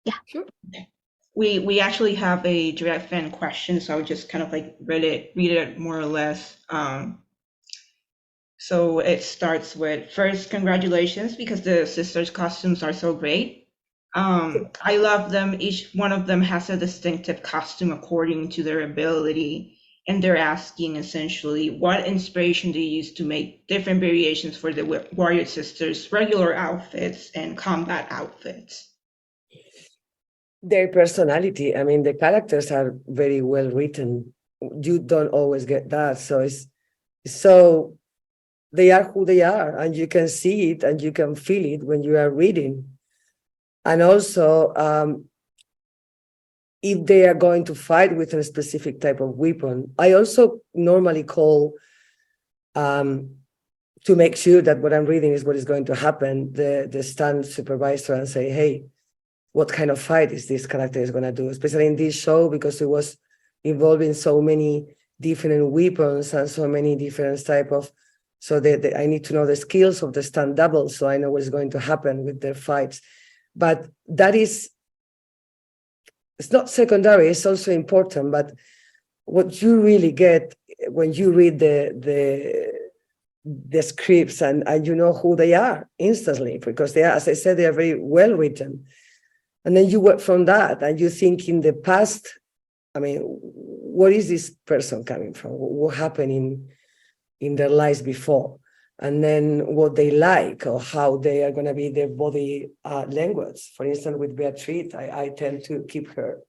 Yeah. Sure. Okay. We actually have a direct fan question, so I'll just kind of like read it more or less. So it starts with, first, congratulations, because the sisters' costumes are so great. I love them. Each one of them has a distinctive costume according to their ability. And they're asking essentially, what inspiration do you use to make different variations for the Warrior Sisters' regular outfits and combat outfits? Their personality. I mean, the characters are very well written. You don't always get that. So it's so they are who they are, and you can see it and you can feel it when you are reading. And also, if they are going to fight with a specific type of weapon, I also normally call to make sure that what I'm reading is what is going to happen, the stand supervisor, and say, hey, what kind of fight is this character is going to do, especially in this show, because it was involving so many different weapons and so many different type of, so that I need to know the skills of the stand double, so I know what is going to happen with their fights. But that is, it's not secondary, it's also important, but what you really get when you read the scripts and you know who they are instantly, because they are, as I said, they are very well written. And then you work from that and you think in the past, I mean, what is this person coming from? What happened in their lives before? And then what they like or how they are going to be their body language. For instance, with Beatrice, I tend to keep her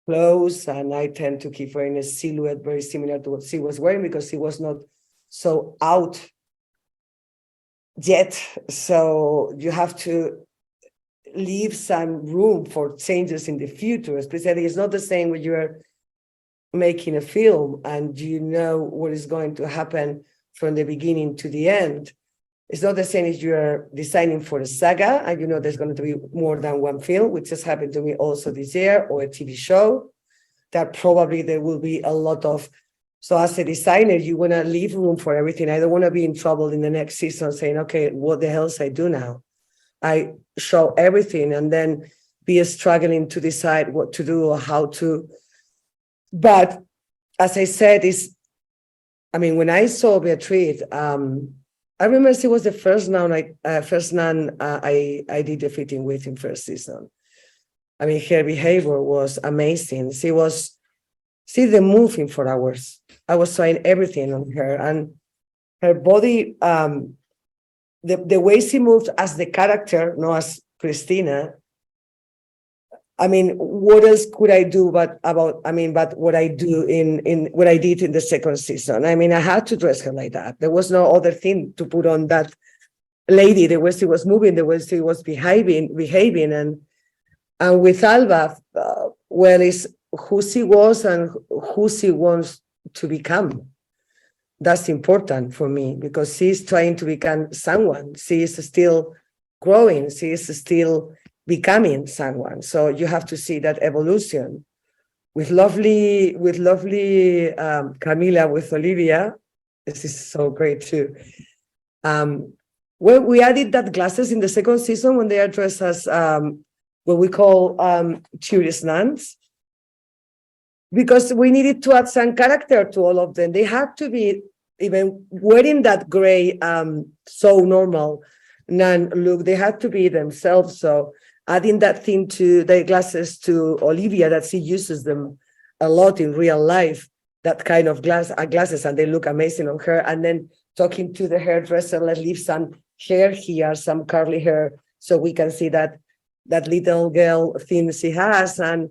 clothes and I tend to keep her in a silhouette very similar to what she was wearing, because she was not so out yet. So you have to leave some room for changes in the future, especially it's not the same when you're making a film and you know what is going to happen from the beginning to the end. It's not the same as you're designing for a saga and you know there's going to be more than one film, which has happened to me also this year, or a TV show that probably there will be a lot of. So as a designer, you want to leave room for everything. I don't want to be in trouble in the next season saying, okay, what the hell I do now? I show everything and then be struggling to decide what to do or how to. But as I said, when I saw Beatrice, I remember she was the first nun I did the fitting with in first season. I mean, her behavior was amazing. She the moving for hours. I was trying everything on her, and her body, the way she moved as the character, not as Cristina. I mean, what else could I do but what I do in what I did in the second season? I mean, I had to dress her like that. There was no other thing to put on that lady, the way she was moving, the way she was behaving, and with Alba, it's who she was and who she wants to become. That's important for me because she's trying to become someone. She is still growing. She is still becoming someone. So you have to see that evolution. With lovely Camila, with Olivia, this is so great too. Well, we added that glasses in the second season when they are dressed as what we call tourist nuns, because we needed to add some character to all of them. They had to be even wearing that gray, so normal nun look. They had to be themselves. So adding that thing to the glasses to Olivia, that she uses them a lot in real life, that kind of glasses, and they look amazing on her. And then talking to the hairdresser, let's leave some hair here, some curly hair, so we can see that little girl thing she has, and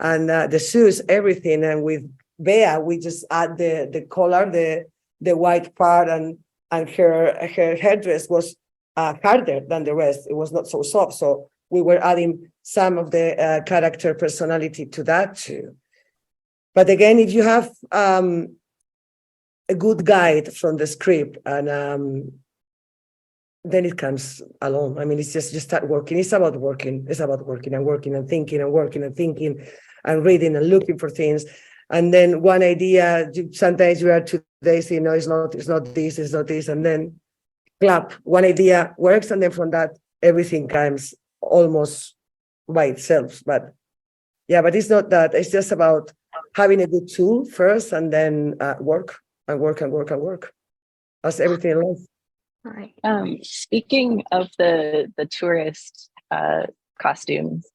the shoes, everything. And with Bea, we just add the collar, the white part, and her headdress was harder than the rest. It was not so soft. So we were adding some of the character personality to that too. But again, if you have a good guide from the script, and then it comes along. I mean, it's just start working. It's about working. It's about working and working and thinking and working and thinking and reading and looking for things. And then one idea, sometimes you are 2 days, it's not this. And then clap, one idea works. And then from that, everything comes almost by itself. But yeah, but it's not that. It's just about having a good tool first and then work. That's everything in life. All right. Speaking of the tourist costumes,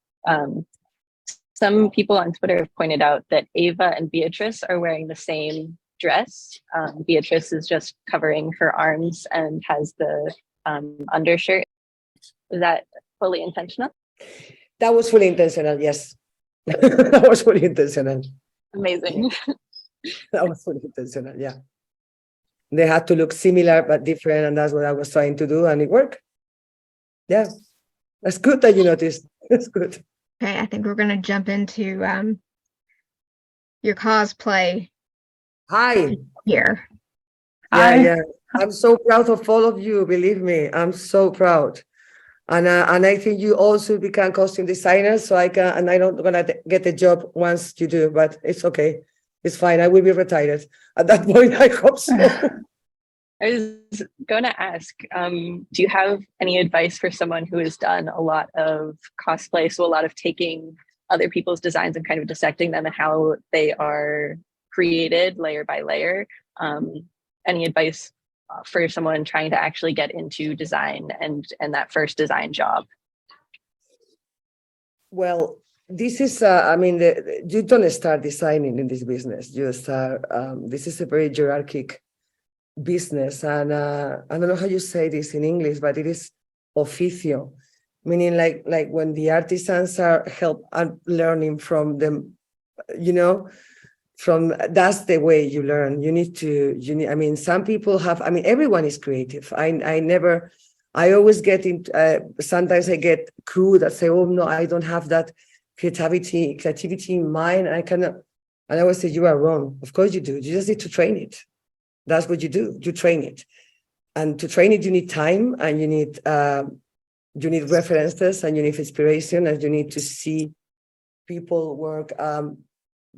some people on Twitter have pointed out that Ava and Beatrice are wearing the same dress. Beatrice is just covering her arms and has the undershirt. Is that fully intentional? That was fully intentional, yes. That was fully intentional. Amazing. That was fully intentional, yeah. They had to look similar but different, and that's what I was trying to do, and it worked. Yeah, that's good that you noticed. That's good. Okay, I think we're gonna jump into your cosplay Hi. here. Yeah. I'm so proud of all of you. Believe me, I'm so proud. And I think you also become costume designers. So I can, and I don't gonna get the job once you do, but it's okay. It's fine. I will be retired at that point. I hope so. I was going to ask, do you have any advice for someone who has done a lot of cosplay? So a lot of taking other people's designs and kind of dissecting them and how they are created layer by layer. Any advice for someone trying to actually get into design and that first design job? Well, this is, I mean, you don't start designing in this business. You start, this is a very hierarchic business. And I don't know how you say this in English, but it is oficio, meaning like when the artisans are learning from them, you know, that's the way you learn. I mean, some people have, I mean, everyone is creative. I always get into, sometimes I get crew that say, oh, no, I don't have that creativity in mind. I cannot, and I always say, you are wrong. Of course you do. You just need to train it. That's what you do. You train it. And to train it, you need time, and you need references, and you need inspiration, and you need to see people work,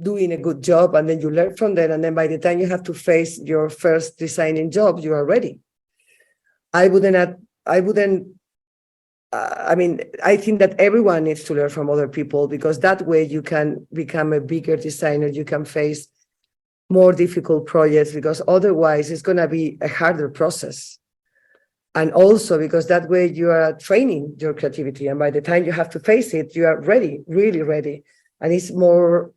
doing a good job, and then you learn from that. And then by the time you have to face your first designing job, you are ready. I mean, I think that everyone needs to learn from other people, because that way you can become a bigger designer. You can face more difficult projects, because otherwise it's going to be a harder process. And also because that way you are training your creativity. And by the time you have to face it, you are ready, really ready. And it's more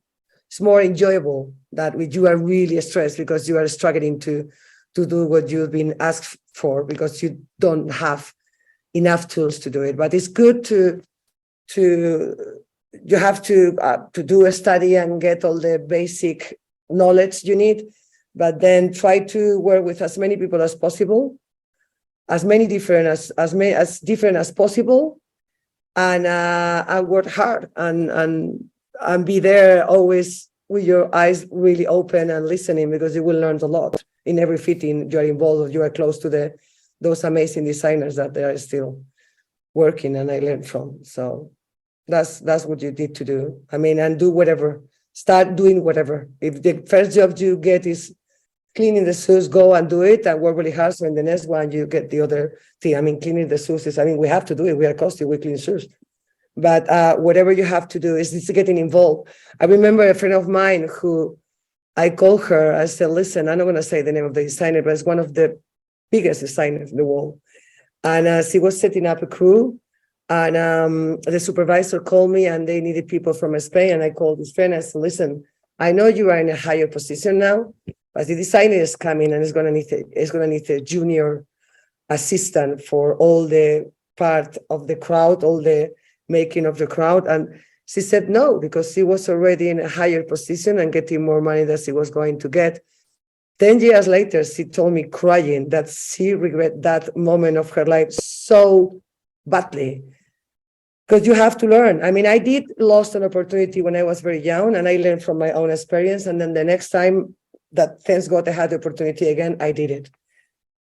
enjoyable that you are really stressed because you are struggling to do what you've been asked for, because you don't have enough tools to do it. But it's good you have to do a study and get all the basic knowledge you need, but then try to work with as many people as possible, as different as possible, and work hard and be there always with your eyes really open and listening, because you will learn a lot in every fitting you are involved, or you are close to those amazing designers that they are still working, and I learned from. So that's what you need to do. I mean, and do whatever. Start doing whatever. If the first job you get is cleaning the shoes, go and do it and work really hard. So in the next one, you get the other thing. I mean, cleaning the shoes is, I mean, we have to do it. We are costume, we clean shoes. But whatever you have to do is getting involved. I remember a friend of mine who I called her. I said, listen, I'm not going to say the name of the designer, but it's one of the biggest designers in the world. And she was setting up a crew. And the supervisor called me, and they needed people from Spain. And I called this friend. I said, listen, I know you are in a higher position now, but the designer is coming, and it's going to need a junior assistant for all the part of the crowd, all the making of the crowd. And she said no, because she was already in a higher position and getting more money than she was going to get. 10 years later, she told me crying that she regret that moment of her life so badly. Because you have to learn. I mean, I did lost an opportunity when I was very young, and I learned from my own experience. And then the next time that, thanks God, I had the opportunity again, I did it.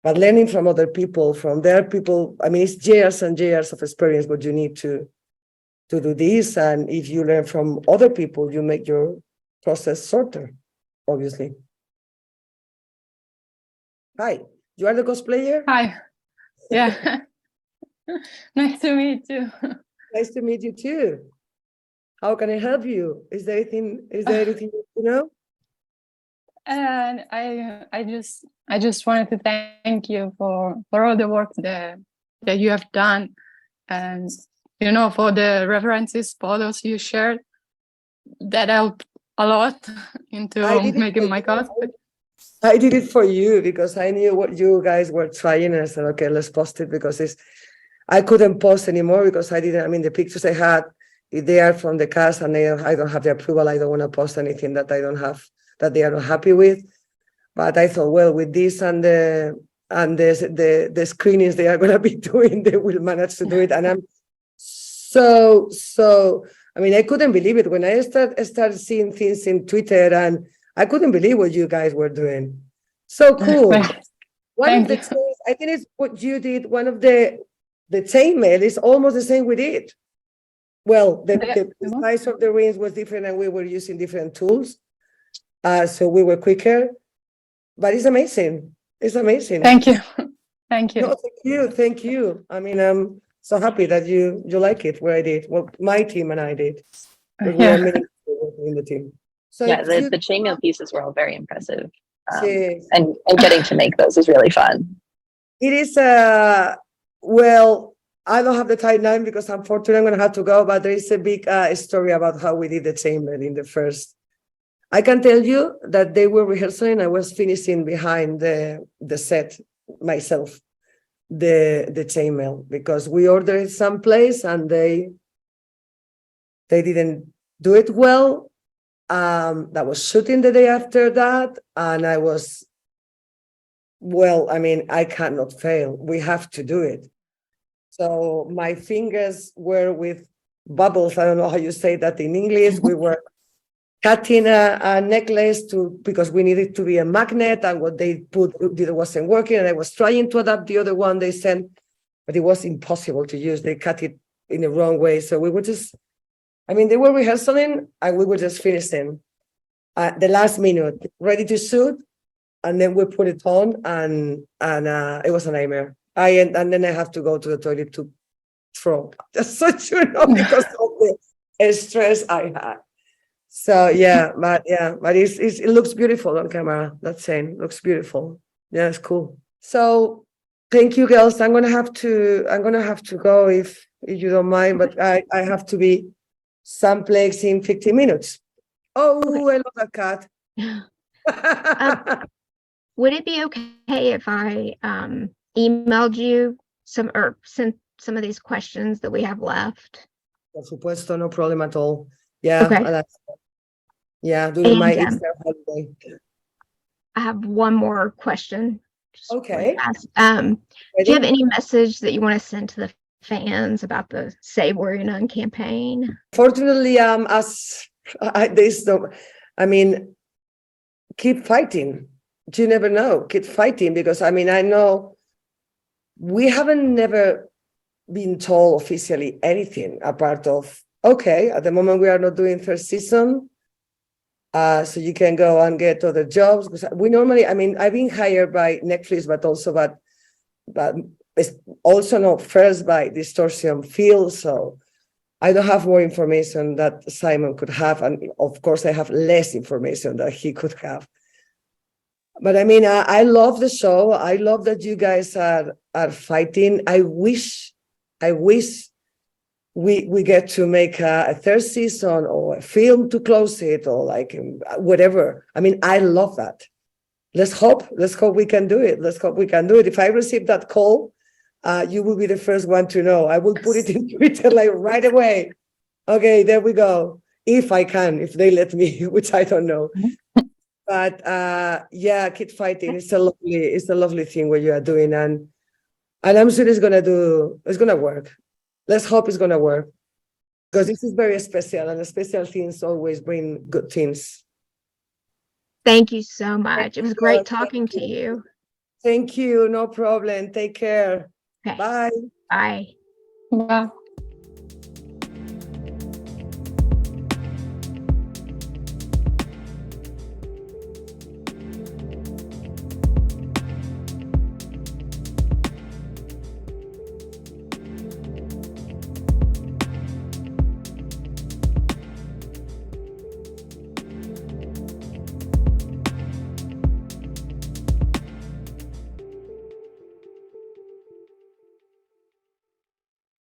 But learning from other people, from their people, I mean, it's years and years of experience, but you need to do this. And if you learn from other people, you make your process shorter, obviously. Hi, you are the cosplayer? Hi. Yeah. Nice to meet you. Nice to meet you too. How can I help you? Is there anything you know? And I just wanted to thank you for all the work that you have done, and for the references, photos you shared, that helped a lot into making my cosplay. I did it for you because I knew what you guys were trying, and I said, okay, let's post it, because I couldn't post anymore because I didn't. I mean, the pictures I had, they are from the cast, and I don't have the approval. I don't want to post anything that I don't have, that they are not happy with. But I thought, well, with this and the screenings they are going to be doing, they will manage to do it. And I'm so, I mean, I couldn't believe it when I started seeing things in Twitter, and I couldn't believe what you guys were doing. So cool. One of Thank the you. things, I think it's what you did, one of the chainmail is almost the same we did. Well, the size of the rings was different and we were using different tools. So we were quicker, but it's amazing. It's amazing. Thank you. Thank you. No, thank you. Thank you. I mean, I'm so happy that you like it where I did. Well, my team and I did. But we are many people in the team. So Yeah, the chainmail pieces were all very impressive. Yes. And getting to make those is really fun. It is, well, I don't have the timeline because unfortunately I'm going to have to go, but there is a big story about how we did the chainmail in the first. I can tell you that they were rehearsing. I was finishing behind the set myself, the chainmail, because we ordered it someplace and they didn't do it well. That was shooting the day after that, and I was, well, I mean, I cannot fail. We have to do it. So my fingers were with bubbles. I don't know how you say that in English. We were cutting a necklace because we needed to be a magnet, and what they put wasn't working. And I was trying to adapt the other one they sent, but it was impossible to use. They cut it in the wrong way. So we were just, I mean, they were rehearsing and we were just finishing at the last minute, ready to shoot. And then we put it on and it was a nightmare. And then I have to go to the toilet to throw, just so you know, because of the stress I had. So but it looks beautiful on camera. That saying looks beautiful. Yeah, it's cool. So thank you, girls. I'm gonna have to go if you don't mind, but I have to be someplace in 15 minutes. Oh, okay. I love that cat. Would it be okay if I emailed you sent some of these questions that we have left? Por supuesto, no problem at all. Yeah. Okay. During my Easter holiday. I have one more question. Okay. Do you have any message that you want to send to the fans about the Save Warrior Nun campaign? Fortunately, keep fighting. You never know. Keep fighting, because I mean, I know we haven't never been told officially anything apart of, okay, at the moment we are not doing third season, so you can go and get other jobs. Because we normally, I mean, I've been hired by Netflix, but it's also not first by Distortion Field, so I don't have more information that Simon could have, and of course I have less information that he could have. But I mean, I love the show. I love that you guys are fighting. I wish we get to make a third season or a film to close it, or like whatever. I mean, I love that. Let's hope we can do it. If I receive that call, you will be the first one to know. I will put it in Twitter like right away. Okay, there we go. If I can, if they let me, which I don't know. But keep fighting. It's a lovely thing what you are doing, and I'm sure it's gonna work. Let's hope it's gonna work, because this is very special, and special things always bring good things. Thank you so much. It was great talking to you. Thank you. No problem. Take care. Okay. Bye. Bye. Bye.